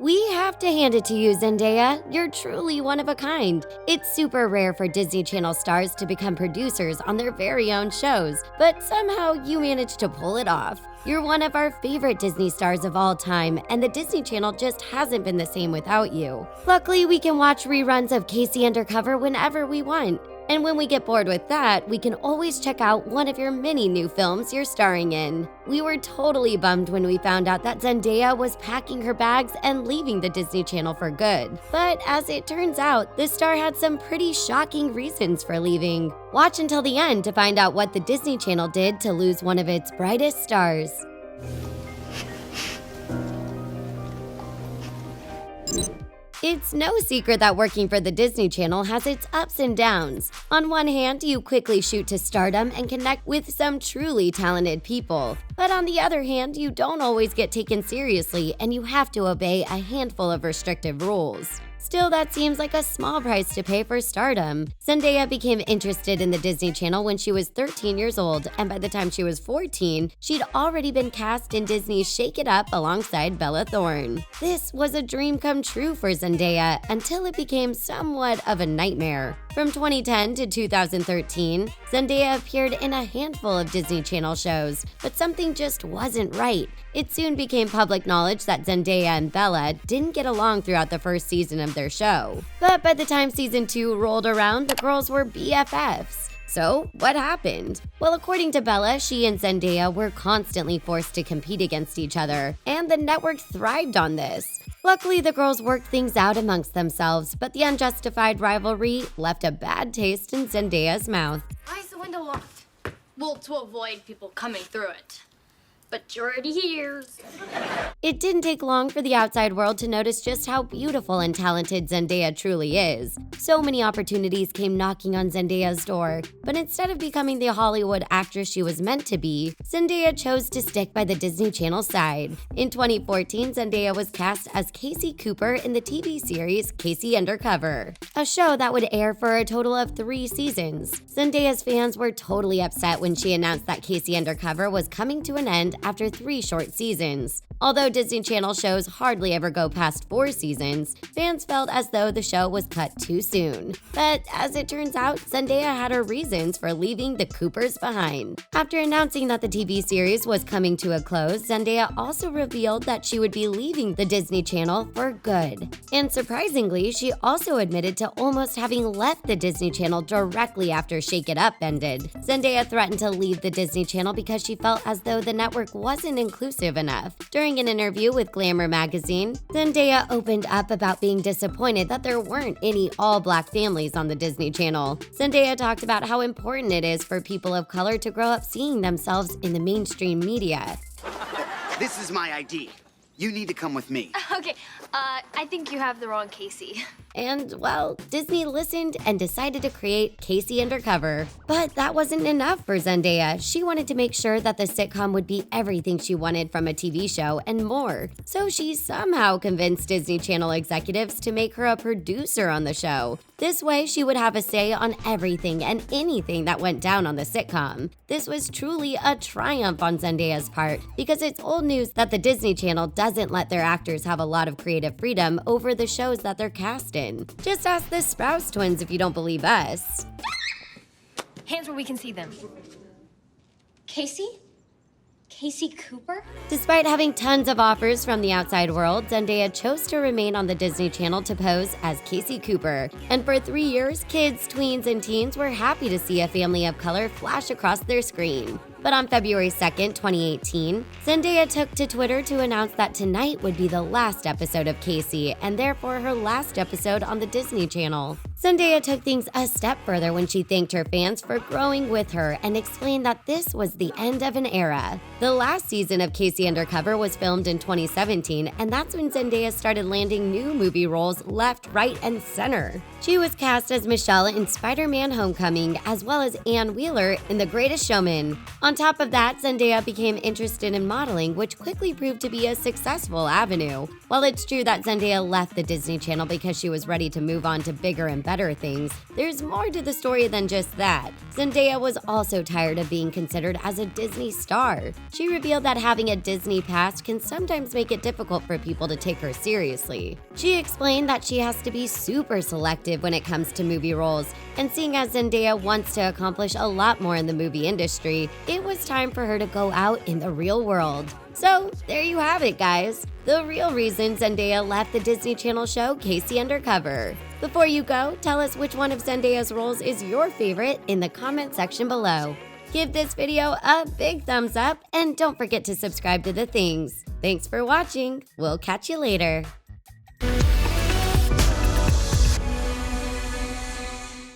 We have to hand it to you, Zendaya. You're truly one of a kind. It's super rare for Disney Channel stars to become producers on their very own shows, but somehow you managed to pull it off. You're one of our favorite Disney stars of all time, and the Disney Channel just hasn't been the same without you. Luckily, we can watch reruns of Casey Undercover whenever we want. And when we get bored with that, we can always check out one of your many new films you're starring in. We were totally bummed when we found out that Zendaya was packing her bags and leaving the Disney Channel for good. But as it turns out, the star had some pretty shocking reasons for leaving. Watch until the end to find out what the Disney Channel did to lose one of its brightest stars. It's no secret that working for the Disney Channel has its ups and downs. On one hand, you quickly shoot to stardom and connect with some truly talented people. But on the other hand, you don't always get taken seriously and you have to obey a handful of restrictive rules. Still, that seems like a small price to pay for stardom. Zendaya became interested in the Disney Channel when she was 13 years old, and by the time she was 14, she'd already been cast in Disney's Shake It Up alongside Bella Thorne. This was a dream come true for Zendaya until it became somewhat of a nightmare. From 2010 to 2013, Zendaya appeared in a handful of Disney Channel shows, but something just wasn't right. It soon became public knowledge that Zendaya and Bella didn't get along throughout the first season of their show. But by the time season 2 rolled around, the girls were BFFs. So, what happened? Well, according to Bella, she and Zendaya were constantly forced to compete against each other, and the network thrived on this. Luckily, the girls worked things out amongst themselves, but the unjustified rivalry left a bad taste in Zendaya's mouth. Why is the window locked? Well, to avoid people coming through it. But you're already here. It didn't take long for the outside world to notice just how beautiful and talented Zendaya truly is. So many opportunities came knocking on Zendaya's door, but instead of becoming the Hollywood actress she was meant to be, Zendaya chose to stick by the Disney Channel side. In 2014, Zendaya was cast as Casey Cooper in the TV series Casey Undercover, a show that would air for a total of 3 seasons. Zendaya's fans were totally upset when she announced that Casey Undercover was coming to an end after 3 short seasons. Although Disney Channel shows hardly ever go past 4 seasons, fans felt as though the show was cut too soon. But as it turns out, Zendaya had her reasons for leaving the Coopers behind. After announcing that the TV series was coming to a close, Zendaya also revealed that she would be leaving the Disney Channel for good. And surprisingly, she also admitted to almost having left the Disney Channel directly after Shake It Up ended. Zendaya threatened to leave the Disney Channel because she felt as though the network wasn't inclusive enough. During an interview with Glamour magazine, Zendaya opened up about being disappointed that there weren't any all-black families on the Disney Channel. Zendaya talked about how important it is for people of color to grow up seeing themselves in the mainstream media. This is my ID. You need to come with me. Okay, I think you have the wrong Casey. And, well, Disney listened and decided to create Casey Undercover. But that wasn't enough for Zendaya. She wanted to make sure that the sitcom would be everything she wanted from a TV show and more. So she somehow convinced Disney Channel executives to make her a producer on the show. This way, she would have a say on everything and anything that went down on the sitcom. This was truly a triumph on Zendaya's part, because it's old news that the Disney Channel doesn't let their actors have a lot of creative freedom over the shows that they're cast in. Just ask the Sprouse twins if you don't believe us. Hands where we can see them. Casey? Casey Cooper? Despite having tons of offers from the outside world, Zendaya chose to remain on the Disney Channel to pose as Casey Cooper. And for 3 years, kids, tweens, and teens were happy to see a family of color flash across their screen. But on February 2nd, 2018, Zendaya took to Twitter to announce that tonight would be the last episode of Casey, and therefore her last episode on the Disney Channel. Zendaya took things a step further when she thanked her fans for growing with her and explained that this was the end of an era. The last season of Casey Undercover was filmed in 2017, and that's when Zendaya started landing new movie roles left, right, and center. She was cast as Michelle in Spider-Man: Homecoming, as well as Anne Wheeler in The Greatest Showman. On top of that, Zendaya became interested in modeling, which quickly proved to be a successful avenue. While it's true that Zendaya left the Disney Channel because she was ready to move on to bigger and better things, there's more to the story than just that. Zendaya was also tired of being considered as a Disney star. She revealed that having a Disney past can sometimes make it difficult for people to take her seriously. She explained that she has to be super selective when it comes to movie roles, and seeing as Zendaya wants to accomplish a lot more in the movie industry, it was time for her to go out in the real world. So, there you have it, guys. The real reason Zendaya left the Disney Channel show Casey Undercover. Before you go, tell us which one of Zendaya's roles is your favorite in the comment section below. Give this video a big thumbs up and don't forget to subscribe to The Things. Thanks for watching. We'll catch you later.